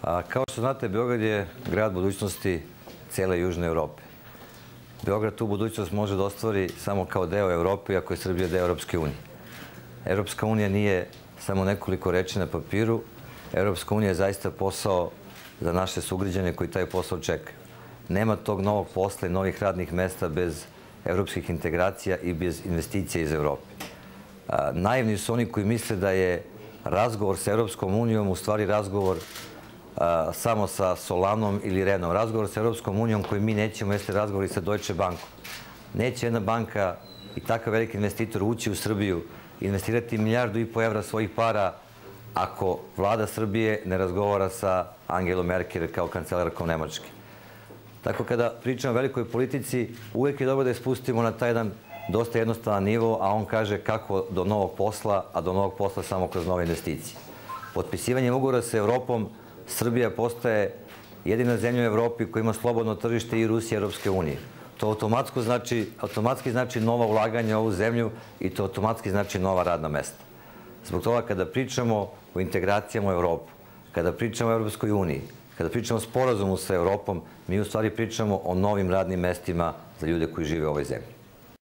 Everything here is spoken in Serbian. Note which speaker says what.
Speaker 1: Kao što znate, Beograd je grad budućnosti cele Južne Evrope. Beograd tu budućnost može da ostvari samo kao deo Evrope, iako je Srbija deo Evropske unije. Evropska unija nije samo nekoliko reči na papiru. Evropska unija je zaista posao za naše sugrađane koji taj posao čekaju. Nema tog novog posla i novih radnih mesta bez evropskih integracija i bez investicija iz Evrope. Naivni su oni koji misle da je razgovor sa Evropskom unijom u stvari razgovor samo sa Solanom ili Renom. Razgovor sa Evropskom unijom koji mi nećemo jeste razgovor i sa Deutsche Bankom. Neće jedna banka i takav veliki investitor ući u Srbiju, investirati 1,5 milijardu evra svojih para ako vlada Srbije ne razgovara sa Angelom Merkel kao kancelarkom Nemačke. Tako kada pričamo o velikoj politici, uvijek je dobro da je spustimo na taj jedan dosta jednostavan nivo, a on kaže kako do novog posla, a do novog posla samo kroz nove investicije. Potpisivanjem ugovora sa Evropom, Srbija postaje jedina zemlja u Evropi koja ima slobodno tržište i Rusije i Evropske unije. To automatski znači nova ulaganja u ovu zemlju i to automatski znači nova radna mesta. Zbog toga kada pričamo o integracijama u Evropu, kada pričamo o Evropskoj uniji, kada pričamo o sporazumu sa Evropom, mi u stvari pričamo o novim radnim mestima za ljude koji žive u ovoj zemlji.